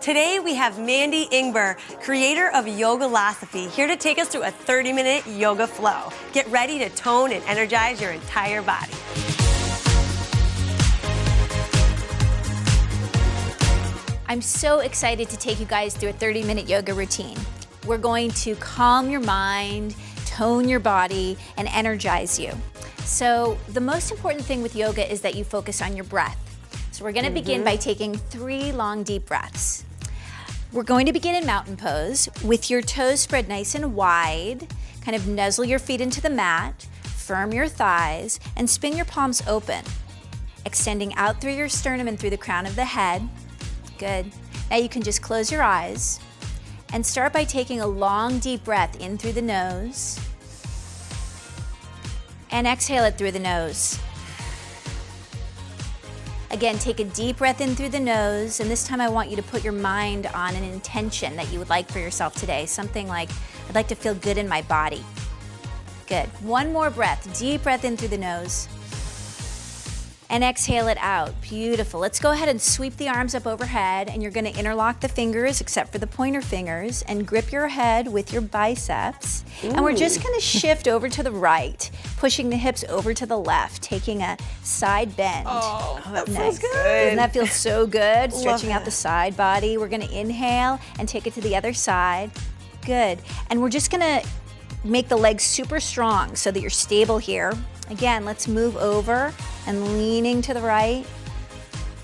Today we have Mandy Ingber, creator of Yogalosophy, here to take us through a 30-minute yoga flow. Get ready to tone and energize your entire body. I'm so excited to take you guys through a 30-minute yoga routine. We're going to calm your mind, tone your body, and energize you. So the most important thing with yoga is that you focus on your breath. So we're going to begin by taking 3 long, deep breaths. We're going to begin in mountain pose with your toes spread nice and wide. Kind of nuzzle your feet into the mat, firm your thighs, and spin your palms open, extending out through your sternum and through the crown of the head. Good. Now you can just close your eyes and start by taking a long, deep breath in through the nose and exhale it through the nose. Again, take a deep breath in through the nose, and this time I want you to put your mind on an intention that you would like for yourself today. Something like, I'd like to feel good in my body. Good. One more breath. Deep breath in through the nose. And exhale it out. Beautiful. Let's go ahead and sweep the arms up overhead, and you're going to interlock the fingers except for the pointer fingers and grip your head with your biceps. Ooh. And we're just going to shift over to the right, pushing the hips over to the left, taking a side bend. Oh, that nice. feels good. Doesn't that feel so good? Stretching out the side body. We're going to inhale and take it to the other side. Good. And we're just going to make the legs super strong so that you're stable here. Again, let's move over and leaning to the right.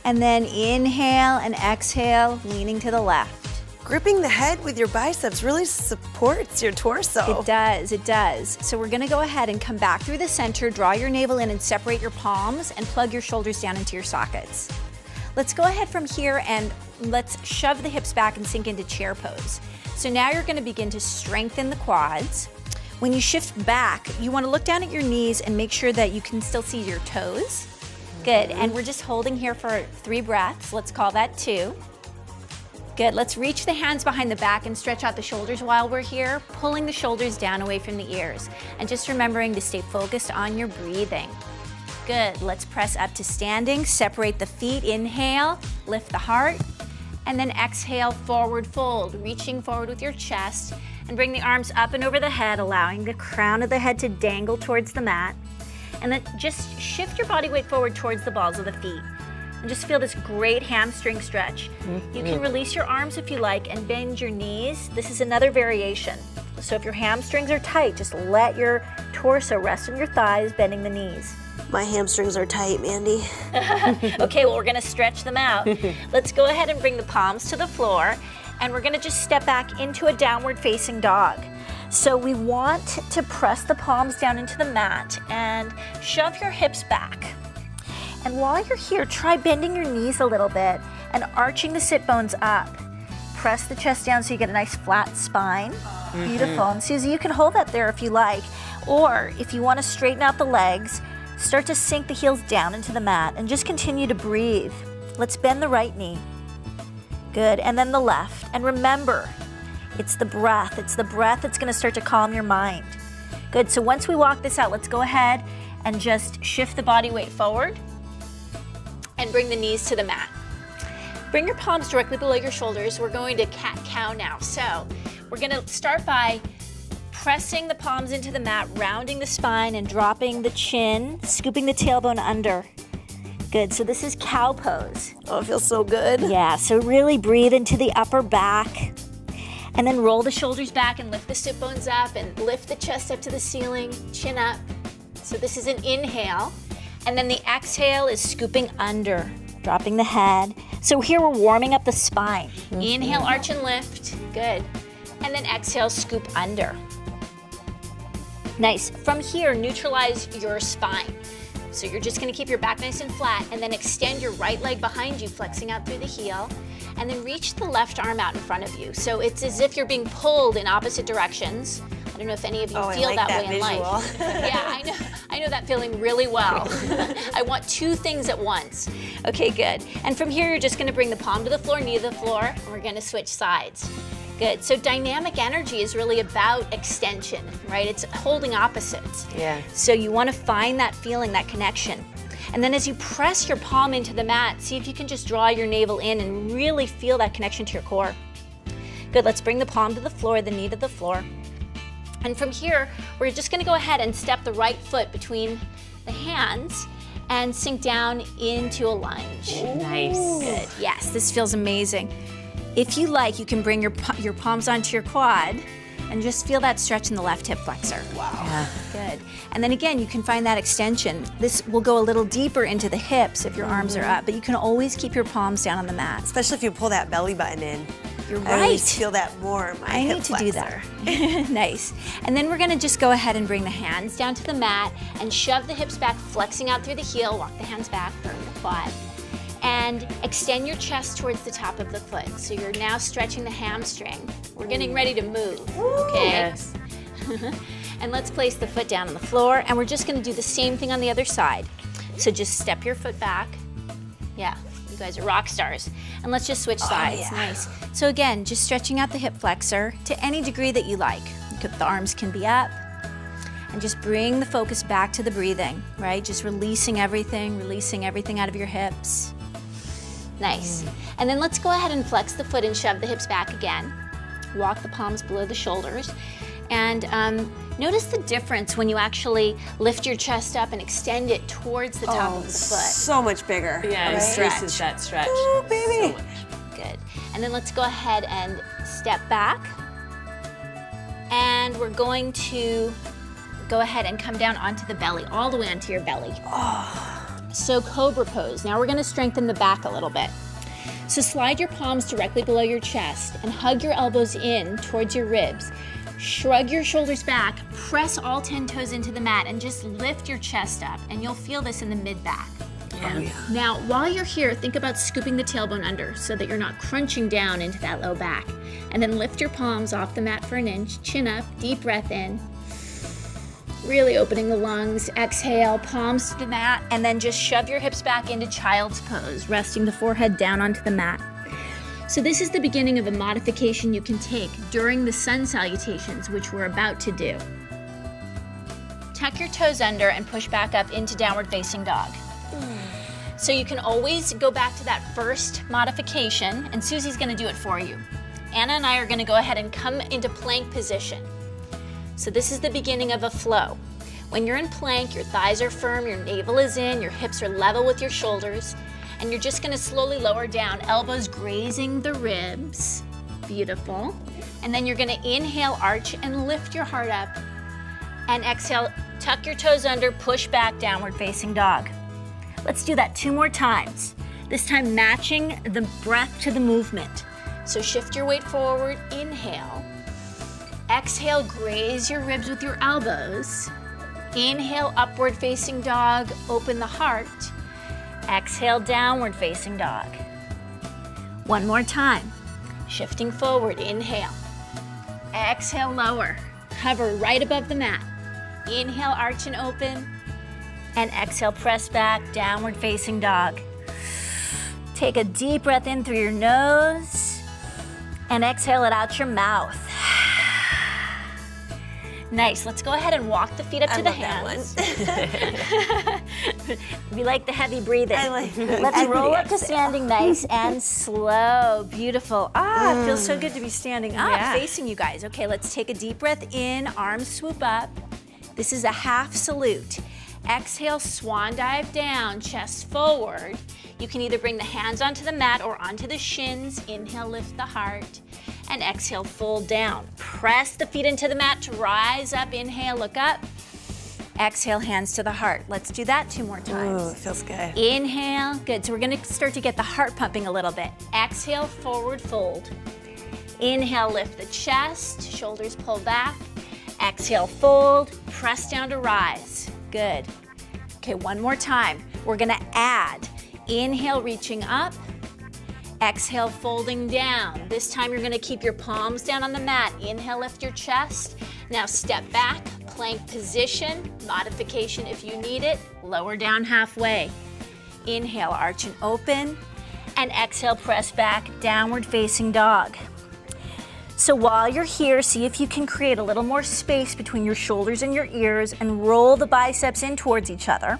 And then inhale and exhale, leaning to the left. Gripping the head with your biceps really supports your torso. It does, it does. So we're gonna go ahead and come back through the center, draw your navel in and separate your palms and plug your shoulders down into your sockets. Let's go ahead from here and let's shove the hips back and sink into chair pose. So now you're gonna begin to strengthen the quads. When you shift back, you want to look down at your knees and make sure that you can still see your toes. Good, and we're just holding here for 3 breaths. Let's call that 2. Good, let's reach the hands behind the back and stretch out the shoulders while we're here, pulling the shoulders down away from the ears. And just remembering to stay focused on your breathing. Good, let's press up to standing, separate the feet, inhale, lift the heart, and then exhale, forward fold, reaching forward with your chest. And bring the arms up and over the head, allowing the crown of the head to dangle towards the mat. And then just shift your body weight forward towards the balls of the feet. And just feel this great hamstring stretch. You can release your arms if you like and bend your knees. This is another variation. So if your hamstrings are tight, just let your torso rest on your thighs, bending the knees. My hamstrings are tight, Mandy. Okay, well, we're gonna stretch them out. Let's go ahead and bring the palms to the floor. And we're gonna just step back into a downward facing dog. So we want to press the palms down into the mat and shove your hips back. And while you're here, try bending your knees a little bit and arching the sit bones up. Press the chest down so you get a nice flat spine. Beautiful. And Susie, you can hold that there if you like. Or if you want to straighten out the legs, start to sink the heels down into the mat and just continue to breathe. Let's bend the right knee. Good, and then the left. And remember, it's the breath that's gonna start to calm your mind. Good, so once we walk this out, let's go ahead and just shift the body weight forward and bring the knees to the mat. Bring your palms directly below your shoulders. We're going to cat-cow now. So we're gonna start by pressing the palms into the mat, rounding the spine and dropping the chin, scooping the tailbone under. Good, so this is cow pose. Oh, it feels so good. Yeah, so really breathe into the upper back and then roll the shoulders back and lift the sit bones up and lift the chest up to the ceiling, chin up. So this is an inhale. And then the exhale is scooping under, dropping the head. So here we're warming up the spine. Inhale, arch and lift, good. And then exhale, scoop under. Nice, from here, neutralize your spine. So you're just gonna keep your back nice and flat and then extend your right leg behind you, flexing out through the heel, and then reach the left arm out in front of you. So it's as if you're being pulled in opposite directions. I don't know if any of you feel that way in life. Yeah, I know that feeling really well. I want 2 things at once. Okay, good. And from here, you're just gonna bring the palm to the floor, knee to the floor, and we're gonna switch sides. Good, so dynamic energy is really about extension, right? It's holding opposites. Yeah. So you wanna find that feeling, that connection. And then as you press your palm into the mat, see if you can just draw your navel in and really feel that connection to your core. Good, let's bring the palm to the floor, the knee to the floor. And from here, we're just gonna go ahead and step the right foot between the hands and sink down into a lunge. Nice. Good, yes, this feels amazing. If you like, you can bring your palms onto your quad and just feel that stretch in the left hip flexor. Wow. Yeah. Good. And then again, you can find that extension. This will go a little deeper into the hips if your arms are up, but you can always keep your palms down on the mat. Especially if you pull that belly button in. You're I right. always feel that more in my hip need to do flexor. that. Nice. And then we're gonna just go ahead and bring the hands down to the mat and shove the hips back, flexing out through the heel, walk the hands back, firm the quad. And extend your chest towards the top of the foot. So you're now stretching the hamstring. We're getting ready to move, okay? Yes. And let's place the foot down on the floor, and we're just gonna do the same thing on the other side. So just step your foot back. Yeah, you guys are rock stars. And let's just switch sides, yeah. nice. So again, just stretching out the hip flexor to any degree that you like. The arms can be up, and just bring the focus back to the breathing, right? Just releasing everything out of your hips. Nice. And then let's go ahead and flex the foot and shove the hips back again. Walk the palms below the shoulders. And notice the difference when you actually lift your chest up and extend it towards the top of the foot. So much bigger. Yeah, it stretches that stretch. Oh, baby. So much. Good. And then let's go ahead and step back. And we're going to go ahead and come down onto the belly, all the way onto your belly. So cobra pose. Now we're gonna strengthen the back a little bit. So slide your palms directly below your chest and hug your elbows in towards your ribs. Shrug your shoulders back, press all 10 toes into the mat, and just lift your chest up, and you'll feel this in the mid-back. Yeah. Now, while you're here, think about scooping the tailbone under so that you're not crunching down into that low back. And then lift your palms off the mat for an inch, chin up, deep breath in. Really opening the lungs, exhale, palms to the mat, and then just shove your hips back into child's pose, resting the forehead down onto the mat. So this is the beginning of a modification you can take during the sun salutations, which we're about to do. Tuck your toes under and push back up into downward facing dog. So you can always go back to that first modification, and Susie's gonna do it for you. Anna and I are gonna go ahead and come into plank position. So this is the beginning of a flow. When you're in plank, your thighs are firm, your navel is in, your hips are level with your shoulders, and you're just gonna slowly lower down, elbows grazing the ribs. Beautiful. And then you're gonna inhale, arch, and lift your heart up. And exhale, tuck your toes under, push back, downward facing dog. Let's do that 2 more times. This time matching the breath to the movement. So shift your weight forward, inhale. Exhale, graze your ribs with your elbows. Inhale, upward facing dog, open the heart. Exhale, downward facing dog. 1 more time. Shifting forward, inhale. Exhale, lower. Hover right above the mat. Inhale, arch and open. And exhale, press back, downward facing dog. Take a deep breath in through your nose and exhale it out your mouth. Nice, let's go ahead and walk the feet up to the hands. We like the heavy breathing. Let's roll up to standing nice and slow. Beautiful. It feels so good to be standing up, facing you guys. Okay, let's take a deep breath in, arms swoop up. This is a half salute. Exhale, swan dive down, chest forward. You can either bring the hands onto the mat or onto the shins. Inhale, lift the heart. And exhale, fold down. Press the feet into the mat to rise up. Inhale, look up. Exhale, hands to the heart. Let's do that 2 more times. Ooh, it feels good. Inhale, good. So we're gonna start to get the heart pumping a little bit. Exhale, forward fold. Inhale, lift the chest, shoulders pull back. Exhale, fold, press down to rise. Good. Okay, 1 more time. We're gonna add. Inhale, reaching up. Exhale, folding down. This time you're gonna keep your palms down on the mat. Inhale, lift your chest. Now step back, plank position, modification if you need it. Lower down halfway. Inhale, arch and open. And exhale, press back, downward facing dog. So while you're here, see if you can create a little more space between your shoulders and your ears and roll the biceps in towards each other.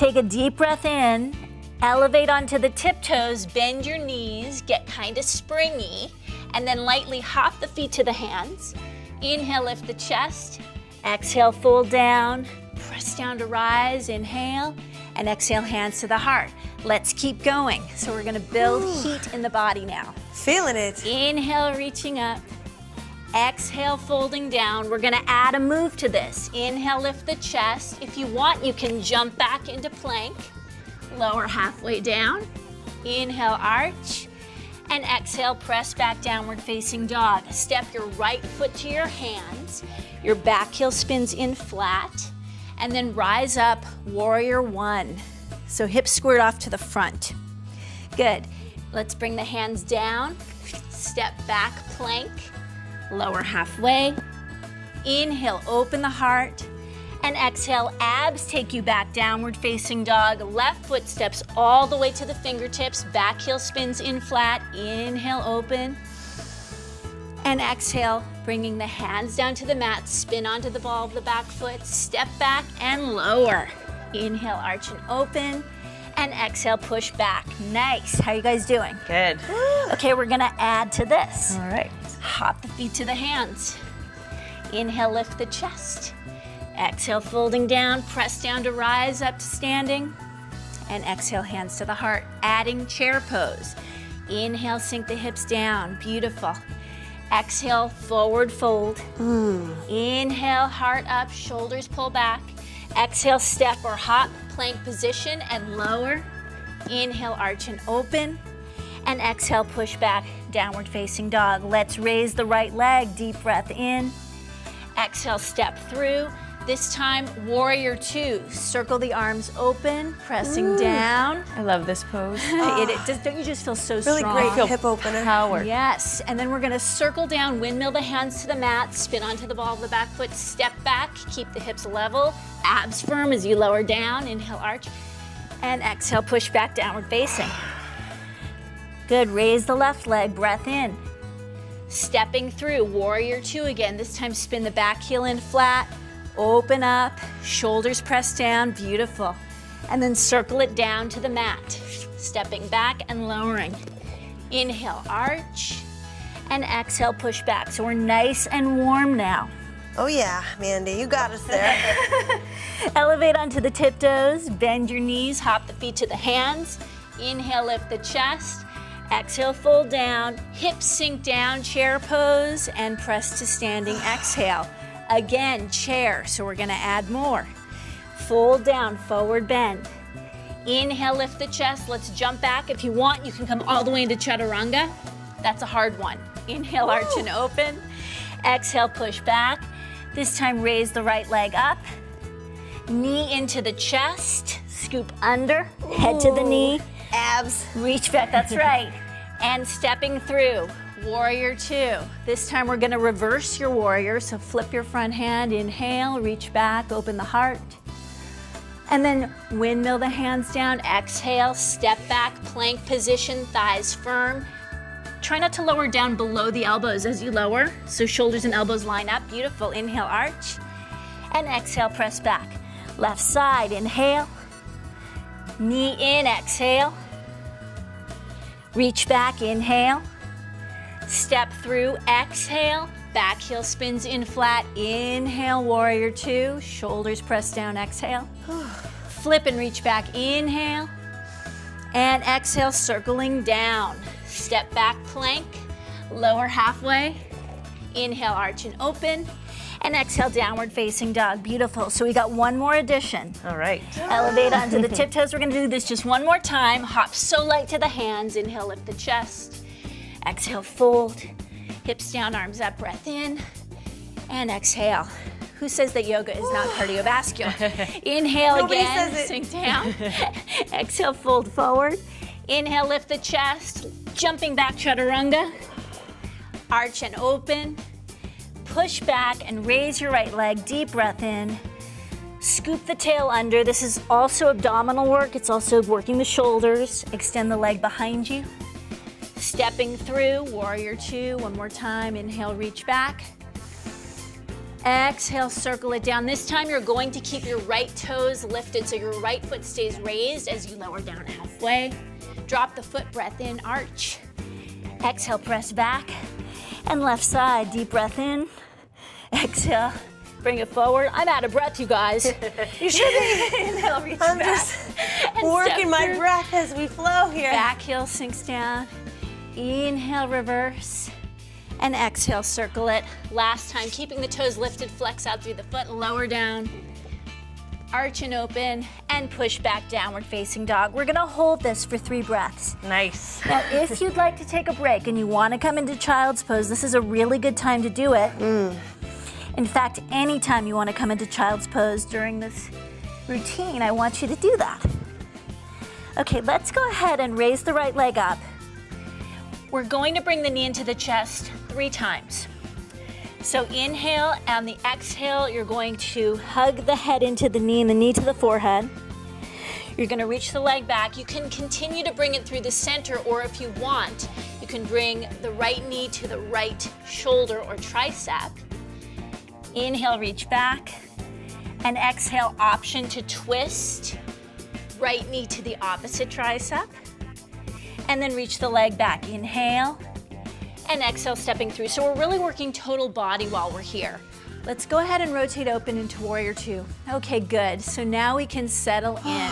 take a deep breath in, elevate onto the tiptoes, bend your knees, get kind of springy, and then lightly hop the feet to the hands. Inhale, lift the chest. Exhale, fold down, press down to rise, inhale, and exhale, hands to the heart. Let's keep going. So we're gonna build heat in the body now. Feeling it. Inhale, reaching up. Exhale, folding down. We're gonna add a move to this. Inhale, lift the chest. If you want, you can jump back into plank. Lower halfway down. Inhale, arch. And exhale, press back, downward facing dog. Step your right foot to your hands. Your back heel spins in flat. And then rise up, warrior one. So hips squared off to the front. Good. Let's bring the hands down. Step back, plank. Lower halfway. Inhale, open the heart. And exhale, abs take you back, downward facing dog. Left foot steps all the way to the fingertips. Back heel spins in flat. Inhale, open. And exhale, bringing the hands down to the mat. Spin onto the ball of the back foot. Step back and lower. Inhale, arch and open. And exhale, push back. Nice. How you guys doing? Good. Okay, we're gonna add to this. All right. Hop the feet to the hands. Inhale, lift the chest. Exhale, folding down, press down to rise up to standing. And exhale, hands to the heart, adding chair pose. Inhale, sink the hips down, beautiful. Exhale, forward fold. Inhale, heart up, shoulders pull back. Exhale, step or hop, plank position and lower. Inhale, arch and open. And exhale, push back, downward facing dog. Let's raise the right leg, deep breath in. Exhale, step through. This time, warrior two. Circle the arms open, pressing down. I love this pose. Don't you just feel so Really strong? great hip opener. Power. Yes, and then we're gonna circle down, windmill the hands to the mat, spin onto the ball of the back foot, step back, keep the hips level, abs firm as you lower down, inhale, arch, and exhale, push back, downward facing. Good, raise the left leg, breath in. Stepping through, warrior two again, this time spin the back heel in flat, open up, shoulders press down, beautiful. And then circle it down to the mat. Stepping back and lowering. Inhale, arch, and exhale, push back. So we're nice and warm now. Oh yeah, Mandy, you got us there. Elevate onto the tiptoes, bend your knees, hop the feet to the hands. Inhale, lift the chest. Exhale, fold down, hips sink down, chair pose, and press to standing, exhale. Again, chair, so we're gonna add more. Fold down, forward bend. Inhale, lift the chest. Let's jump back. If you want, you can come all the way into chaturanga. That's a hard one. Inhale, arch and open. Exhale, push back. This time, raise the right leg up. Knee into the chest. Scoop under, head to the knee. Abs. Reach back, that's right. And stepping through, warrior two. This time we're gonna reverse your warrior, so flip your front hand, inhale, reach back, open the heart. And then windmill the hands down, exhale, step back, plank position, thighs firm. Try not to lower down below the elbows as you lower, so shoulders and elbows line up, beautiful. Inhale, arch, and exhale, press back. Left side, inhale, knee in, exhale. Reach back, inhale. Step through, exhale. Back heel spins in flat, inhale, warrior two. Shoulders press down, exhale. Flip and reach back, inhale. And exhale, circling down. Step back, plank, lower halfway. Inhale, arch and open. And exhale, downward facing dog, beautiful. So we got one more addition. All right. Elevate onto the tiptoes. We're gonna do this just one more time. Hop so light to the hands. Inhale, lift the chest. Exhale, fold. Hips down, arms up, breath in. And exhale. Who says that yoga is not cardiovascular? Inhale Nobody again, says it. sink down. Exhale, fold forward. Inhale, lift the chest. Jumping back, chaturanga. Arch and open. Push back and raise your right leg, deep breath in. Scoop the tail under. This is also abdominal work. It's also working the shoulders. Extend the leg behind you. Stepping through, warrior two, one more time. Inhale, reach back. Exhale, circle it down. This time you're going to keep your right toes lifted so your right foot stays raised as you lower down halfway. Drop the foot, breath in, arch. Exhale, press back. And left side, deep breath in. Exhale, bring it forward. I'm out of breath, you guys. You should be. Inhale, reach I'm back. just working my breath as we flow here. Back heel sinks down. Inhale, reverse. And exhale, circle it. Last time, keeping the toes lifted, flex out through the foot, lower down. Arch and open, and push back, downward facing dog. We're gonna hold this for 3 breaths. Nice. Now, if you'd like to take a break and you wanna come into child's pose, this is a really good time to do it. In fact, anytime you wanna come into child's pose during this routine, I want you to do that. Okay, let's go ahead and raise the right leg up. We're going to bring the knee into the chest 3 times. So inhale, and the exhale, you're going to hug the head into the knee and the knee to the forehead. You're gonna reach the leg back. You can continue to bring it through the center, or if you want, you can bring the right knee to the right shoulder or tricep. Inhale, reach back, and exhale, option to twist. Right knee to the opposite tricep, and then reach the leg back. Inhale, and exhale, stepping through. So we're really working total body while we're here. Let's go ahead and rotate open into Warrior Two. Okay, good. So now we can settle in.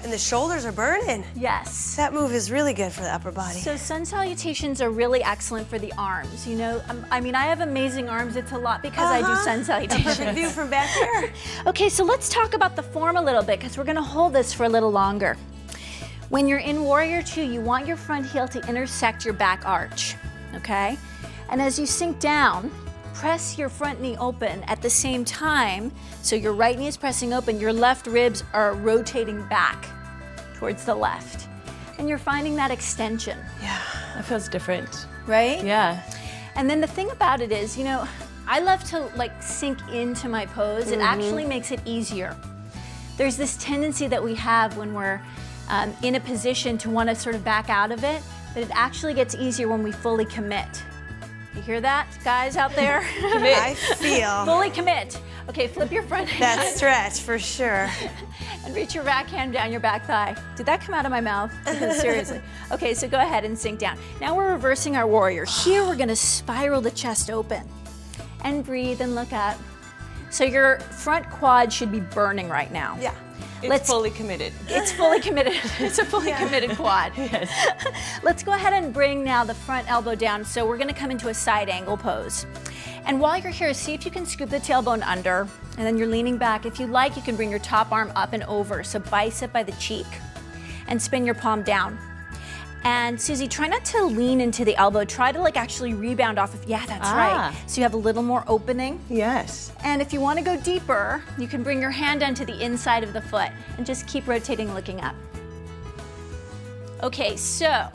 And the shoulders are burning. Yes. That move is really good for the upper body. So sun salutations are really excellent for the arms. You know, I mean, I have amazing arms. It's a lot because I do sun A salutations. perfect view from back there. Okay, so let's talk about the form a little bit because we're gonna hold this for a little longer. When you're in Warrior Two, you want your front heel to intersect your back arch, okay? And as you sink down, press your front knee open at the same time. So your right knee is pressing open, your left ribs are rotating back towards the left. And you're finding that extension. Yeah, that feels different. Right? Yeah. And then the thing about it is, you know, I love to like sink into my pose. It actually makes it easier. There's this tendency that we have when we're in a position to want to sort of back out of it, but it actually gets easier when we fully commit. You hear that, guys out there? Commit. I feel Fully commit. Okay, flip your front hand. that stretch for sure. And reach your back hand down your back thigh. Did that come out of my mouth? Because seriously. Okay, so go ahead and sink down. Now we're reversing our warrior. Here we're gonna spiral the chest open. And breathe and look up. So your front quad should be burning right now. Yeah. It's fully committed. It's fully committed. It's a fully committed quad. Yes. Let's go ahead and bring now the front elbow down. So we're gonna come into a side angle pose. And while you're here, see if you can scoop the tailbone under, and then you're leaning back. If you like, you can bring your top arm up and over, so bicep by the cheek, and spin your palm down. And Susie, try not to lean into the elbow. Try to like actually rebound off of, yeah, that's right. So you have a little more opening. Yes. And if you want to go deeper, you can bring your hand down to the inside of the foot and just keep rotating, looking up. Okay, so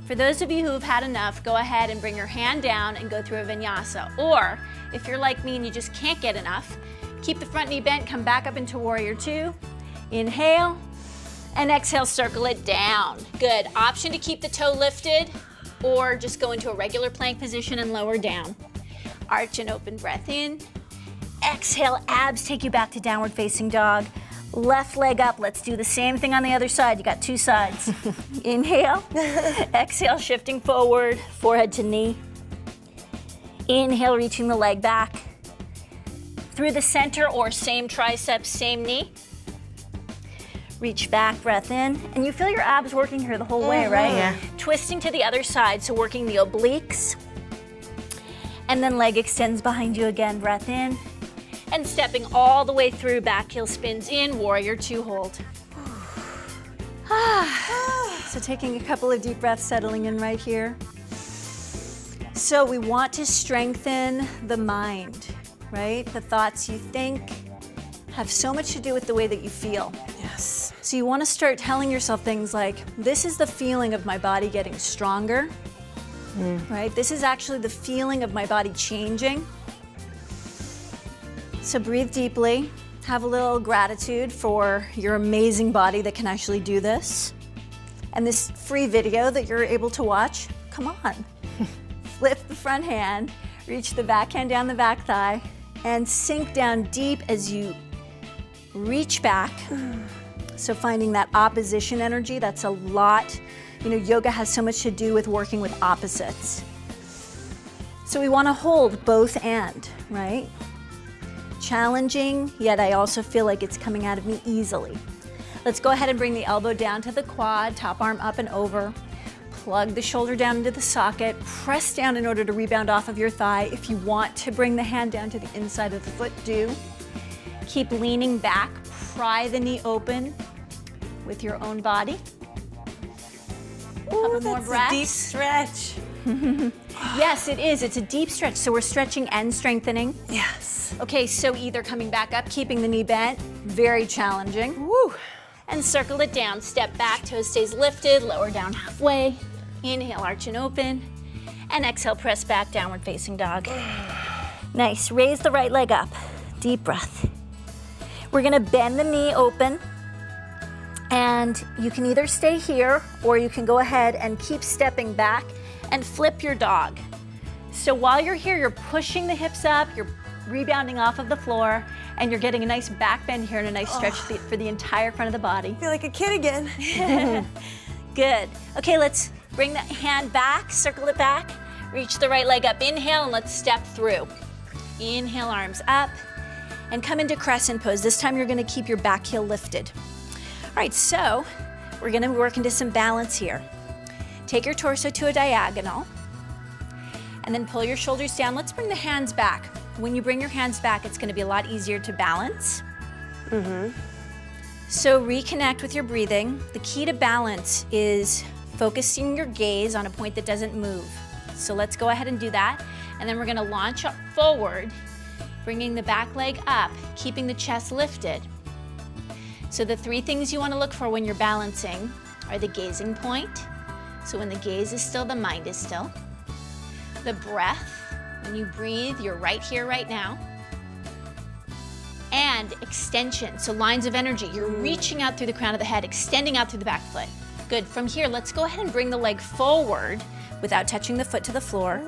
for those of you who have had enough, go ahead and bring your hand down and go through a vinyasa. Or if you're like me and you just can't get enough, keep the front knee bent, come back up into Warrior Two. Inhale, and exhale, circle it down. Good. Option to keep the toe lifted or just go into a regular plank position and lower down. Arch and open, breath in. Exhale, abs take you back to downward facing dog. Left leg up, let's do the same thing on the other side. You got 2 sides. Inhale, exhale, shifting forward, forehead to knee. Inhale, reaching the leg back. Through the center or same tricep, same knee. Reach back, breath in, and you feel your abs working here the whole way, right? Yeah. Twisting to the other side, so working the obliques. And then leg extends behind you again, breath in. And stepping all the way through, back heel spins in, Warrior Two, hold. So taking a couple of deep breaths, settling in right here. So we want to strengthen the mind, right? The thoughts you think have so much to do with the way that you feel. Yes. So you want to start telling yourself things like, this is the feeling of my body getting stronger, right? This is actually the feeling of my body changing. So breathe deeply, have a little gratitude for your amazing body that can actually do this. And this free video that you're able to watch, come on. Flip the front hand, reach the back hand down the back thigh, And sink down deep as you reach back. So finding that opposition energy, that's a lot. You know, yoga has so much to do with working with opposites. So we want to hold both and, right? Challenging, yet I also feel like it's coming out of me easily. Let's go ahead and bring the elbow down to the quad, top arm up and over. Plug the shoulder down into the socket. Press down in order to rebound off of your thigh. If you want to bring the hand down to the inside of the foot, do. Keep leaning back. Pry the knee open with your own body. Ooh, Couple more that's breaths. a deep stretch. Yes, it is. It's a deep stretch. So we're stretching and strengthening. Yes. Okay, so either coming back up, keeping the knee bent, very challenging. Woo. And circle it down. Step back, toe stays lifted, lower down halfway. Inhale, arch and open. And exhale, press back, downward facing dog. Nice. Raise the right leg up. Deep breath. We're gonna bend the knee open. And you can either stay here or you can go ahead and keep stepping back and flip your dog. So while you're here, you're pushing the hips up, you're rebounding off of the floor, and you're getting a nice back bend here and a nice stretch for the entire front of the body. I feel like a kid again. Good. Okay, let's bring that hand back, circle it back, reach the right leg up. Inhale, and let's step through. Inhale, arms up, and come into crescent pose. This time you're gonna keep your back heel lifted. All right, so we're gonna work into some balance here. Take your torso to a diagonal, and then pull your shoulders down. Let's bring the hands back. When you bring your hands back, it's gonna be a lot easier to balance. So reconnect with your breathing. The key to balance is focusing your gaze on a point that doesn't move. So let's go ahead and do that. And then we're gonna launch up forward, bringing the back leg up, keeping the chest lifted. So the three things you wanna look for when you're balancing are the gazing point. So when the gaze is still, the mind is still. The breath, when you breathe, you're right here, right now. And extension, so lines of energy. You're reaching out through the crown of the head, extending out through the back foot. Good, from here, let's go ahead and bring the leg forward without touching the foot to the floor.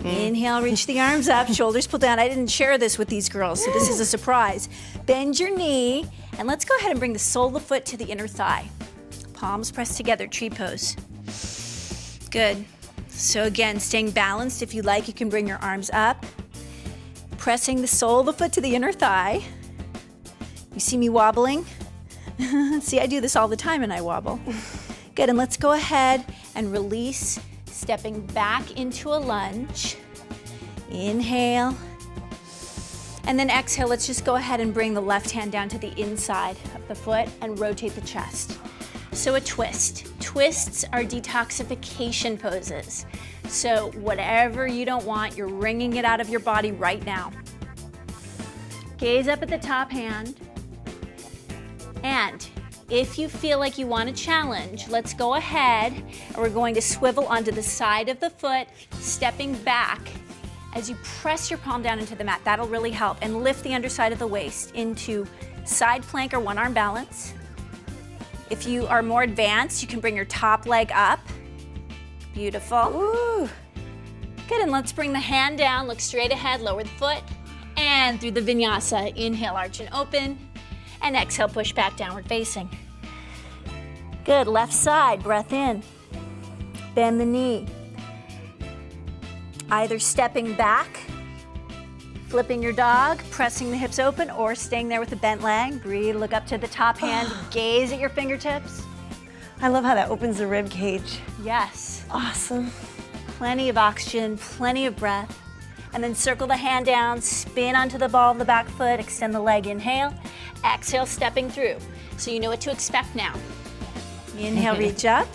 Inhale, reach the arms up, shoulders pull down. I didn't share this with these girls, so this is a surprise. Bend your knee, and let's go ahead and bring the sole of the foot to the inner thigh. Palms pressed together, tree pose. Good. So again, staying balanced. If you like, you can bring your arms up. Pressing the sole of the foot to the inner thigh. You see me wobbling? See, I do this all the time and I wobble. Good, and let's go ahead and release, stepping back into a lunge. Inhale. And then exhale, let's just go ahead and bring the left hand down to the inside of the foot and rotate the chest. So a twist. Twists are detoxification poses. So whatever you don't want, you're wringing it out of your body right now. Gaze up at the top hand. And if you feel like you want a challenge, let's go ahead and we're going to swivel onto the side of the foot, stepping back as you press your palm down into the mat. That'll really help. And lift the underside of the waist into side plank or one arm balance. If you are more advanced, you can bring your top leg up. Beautiful. Ooh. Good, and let's bring the hand down, look straight ahead, lower the foot, and through the vinyasa. Inhale, arch and open, and exhale, push back, downward facing. Good, left side, breath in. Bend the knee. Either stepping back, flipping your dog, pressing the hips open, or staying there with a bent leg. Breathe, look up to the top hand, gaze at your fingertips. I love how that opens the rib cage. Yes. Awesome. Plenty of oxygen, plenty of breath. And then circle the hand down, spin onto the ball of the back foot, extend the leg, inhale. Exhale, stepping through. So you know what to expect now. Inhale, reach up.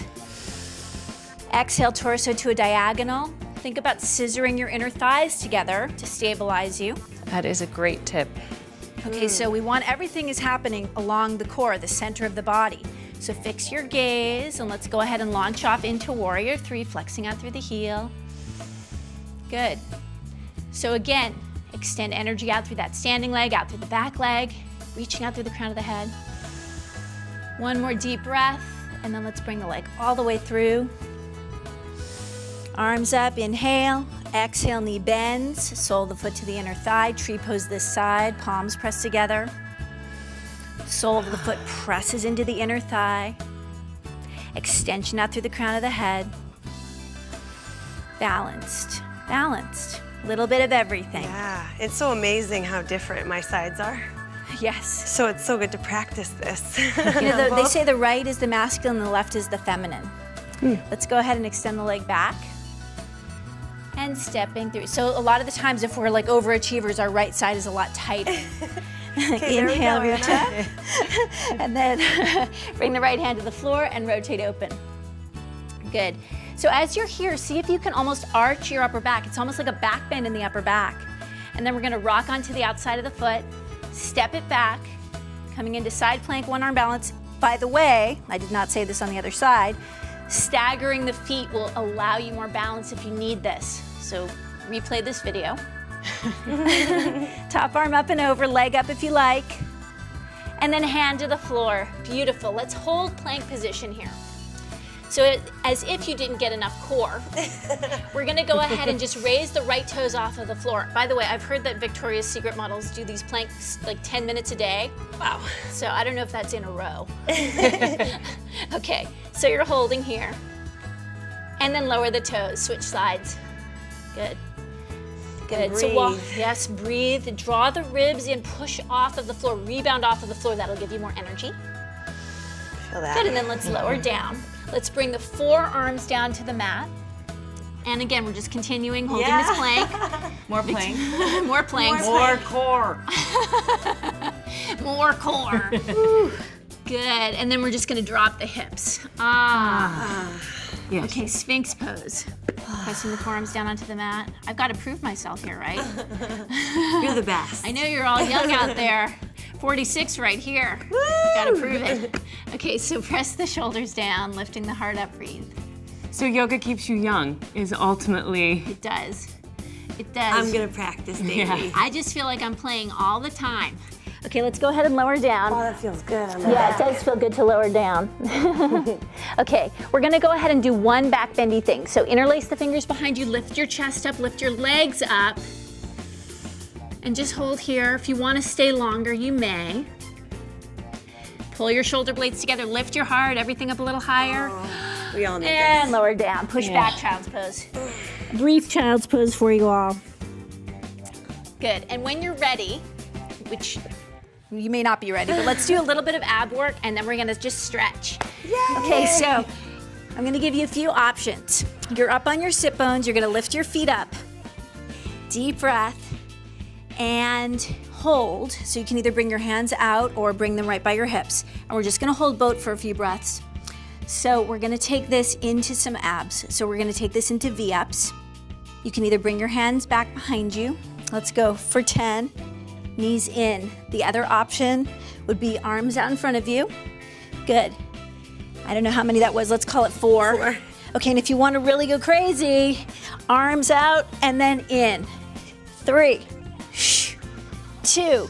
Exhale, torso to a diagonal. Think about scissoring your inner thighs together to stabilize you. That is a great tip. Okay, so we want everything is happening along the core, the center of the body. So fix your gaze and let's go ahead and launch off into Warrior 3, flexing out through the heel. Good. So again, extend energy out through that standing leg, out through the back leg, reaching out through the crown of the head. One more deep breath, and then let's bring the leg all the way through. Arms up, inhale. Exhale, knee bends, sole of the foot to the inner thigh, tree pose this side, palms pressed together. Sole of the foot presses into the inner thigh. Extension out through the crown of the head. Balanced, balanced. Little bit of everything. Yeah, it's so amazing how different my sides are. Yes. So it's so good to practice this. You know, they say the right is the masculine, the left is the feminine. Let's go ahead and extend the leg back. And stepping through. So a lot of the times if we're like overachievers, our right side is a lot tighter. Okay, Inhale, reach up. And then bring the right hand to the floor and rotate open. Good. So as you're here, see if you can almost arch your upper back. It's almost like a back bend in the upper back. And then we're gonna rock onto the outside of the foot, step it back, coming into side plank, one arm balance. By the way, I did not say this on the other side, staggering the feet will allow you more balance if you need this. So replay this video. Top arm up and over, leg up if you like. And then hand to the floor. Beautiful. Let's hold plank position here. So as if you didn't get enough core, we're gonna go ahead and just raise the right toes off of the floor. By the way, I've heard that Victoria's Secret models do these planks like 10 minutes a day. Wow. So I don't know if that's in a row. Okay, so you're holding here. And then lower the toes, switch sides. Good. Good. So walk, yes, breathe. Draw the ribs in, push off of the floor, rebound off of the floor. That'll give you more energy. Feel that. Good, and then let's lower down. Let's bring the forearms down to the mat. And again, we're just continuing holding this plank. More plank. More planks. More core. More core. Good, and then we're just gonna drop the hips. Yes. Okay, Sphinx pose. Pressing the forearms down onto the mat. I've got to prove myself here, right? You're the best. I know you're all young out there. 46 right here. Woo! Gotta prove it. Okay, so press the shoulders down, lifting the heart up, breathe. So yoga keeps you young is ultimately... It does. It does. I'm gonna practice daily. Yeah. I just feel like I'm playing all the time. Okay, let's go ahead and lower down. Oh, that feels good. Yeah, it does feel good to lower down. Okay, we're gonna go ahead and do one back bendy thing. So interlace the fingers behind you, lift your chest up, lift your legs up, and just hold here. If you wanna stay longer, you may. Pull your shoulder blades together, lift your heart, everything up a little higher. Oh, we all need And this. lower down, push back, child's pose. Brief child's pose for you all. Good, and when you're ready, which you may not be ready, but let's do a little bit of ab work and then we're gonna just stretch. Yay! Okay, so I'm gonna give you a few options. You're up on your sit bones, you're gonna lift your feet up. Deep breath and hold. So you can either bring your hands out or bring them right by your hips. And we're just gonna hold both for a few breaths. So we're gonna take this into some abs. So we're gonna take this into V-ups. You can either bring your hands back behind you. Let's go for 10. Knees in. The other option would be arms out in front of you. Good. I don't know how many that was. Let's call it 4. Okay, and if you want to really go crazy, arms out and then in. 3, 2,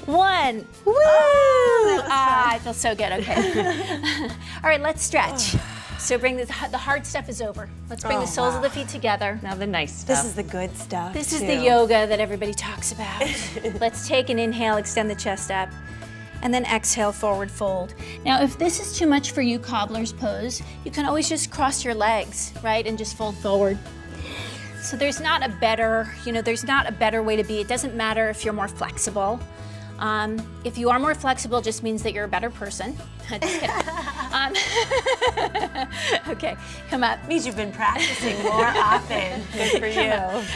1. Woo! I feel so good. Okay. All right, let's stretch. So bring the hard stuff is over. Let's bring the soles of the feet together. Now the nice stuff. This is the good stuff. This is the yoga that everybody talks about. Let's take an inhale, extend the chest up, and then exhale, forward fold. Now, if this is too much for you, cobbler's pose, you can always just cross your legs, right, and just fold forward. So there's not a better, there's not a better way to be. It doesn't matter if you're more flexible. If you are more flexible, it just means that you're a better person. Just kidding. Okay, come up. Means you've been practicing more often. Good for you.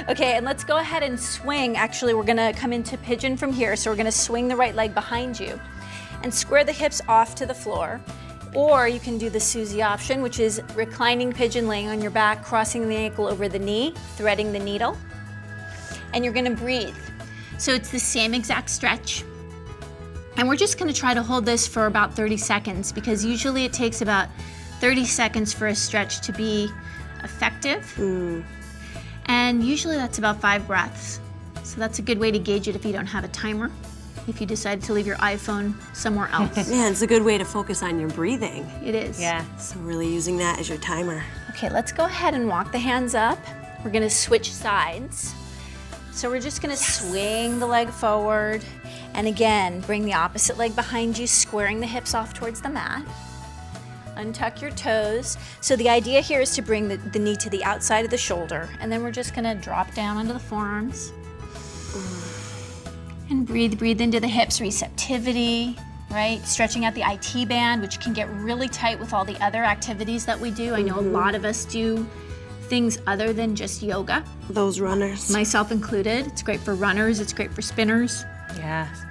Okay, and let's go ahead and swing. Actually, we're gonna come into pigeon from here. So we're gonna swing the right leg behind you and square the hips off to the floor. Or you can do the Susie option, which is reclining pigeon, laying on your back, crossing the ankle over the knee, threading the needle. And you're gonna breathe. So it's the same exact stretch. And we're just gonna try to hold this for about 30 seconds because usually it takes about 30 seconds for a stretch to be effective. And usually that's about 5 breaths. So that's a good way to gauge it if you don't have a timer, if you decide to leave your iPhone somewhere else. Yeah, it's a good way to focus on your breathing. It is. Yeah. So really using that as your timer. Okay, let's go ahead and walk the hands up. We're gonna switch sides. So we're just gonna swing the leg forward, and again, bring the opposite leg behind you, squaring the hips off towards the mat. Untuck your toes. So the idea here is to bring the knee to the outside of the shoulder, and then we're just gonna drop down onto the forearms. And breathe into the hips, receptivity, right? Stretching out the IT band, which can get really tight with all the other activities that we do. I know a lot of us do things other than just yoga. Those runners. Myself included. It's great for runners, it's great for spinners. Yes.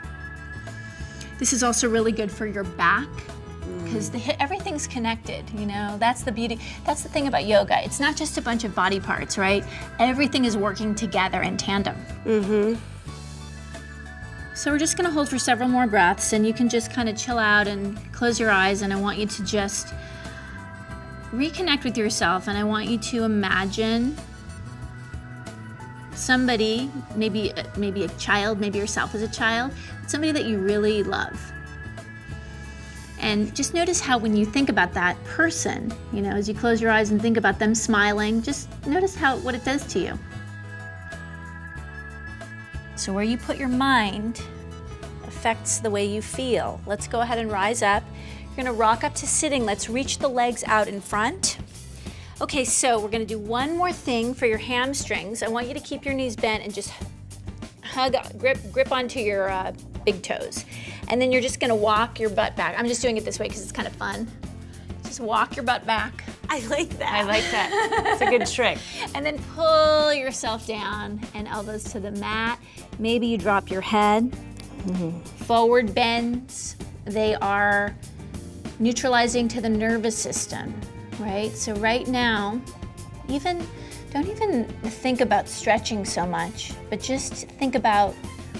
This is also really good for your back, because everything's connected, you know? That's the beauty, that's the thing about yoga. It's not just a bunch of body parts, right? Everything is working together in tandem. So we're just gonna hold for several more breaths, and you can just kind of chill out and close your eyes, and I want you to just reconnect with yourself, and I want you to imagine somebody, maybe a child, maybe yourself as a child, somebody that you really love. And just notice how when you think about that person, you know, as you close your eyes and think about them smiling, just notice what it does to you. So where you put your mind affects the way you feel. Let's go ahead and rise up. You're gonna rock up to sitting. Let's reach the legs out in front. Okay, so we're gonna do one more thing for your hamstrings. I want you to keep your knees bent and just grip onto your big toes. And then you're just gonna walk your butt back. I'm just doing it this way because it's kind of fun. Just walk your butt back. I like that. I like that. It's a good trick. And then pull yourself down and elbows to the mat. Maybe you drop your head. Forward bends, they are neutralizing to the nervous system, right? So right now, don't even think about stretching so much, but just think about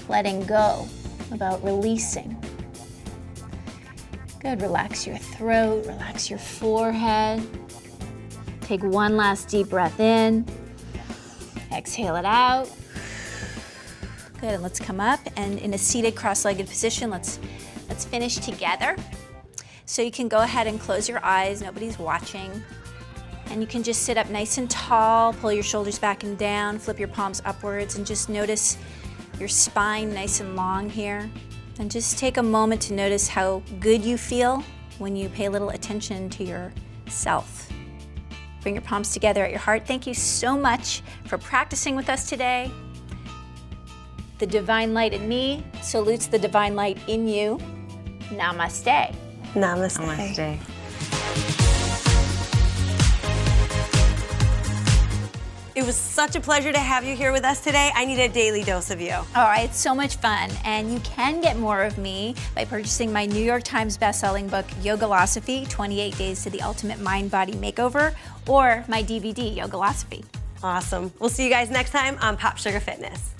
letting go, about releasing. Good, relax your throat, relax your forehead. Take one last deep breath in. Exhale it out. Good, and let's come up, and in a seated cross-legged position, let's finish together. So you can go ahead and close your eyes, nobody's watching. And you can just sit up nice and tall, pull your shoulders back and down, flip your palms upwards, and just notice your spine nice and long here. And just take a moment to notice how good you feel when you pay a little attention to yourself. Bring your palms together at your heart. Thank you so much for practicing with us today. The divine light in me salutes the divine light in you. Namaste. Namaste. Namaste. It was such a pleasure to have you here with us today. I need a daily dose of you. All right, it's so much fun. And you can get more of me by purchasing my New York Times bestselling book, Yogalosophy, 28 Days to the Ultimate Mind-Body Makeover, or my DVD, Yogalosophy. Awesome. We'll see you guys next time on Pop Sugar Fitness.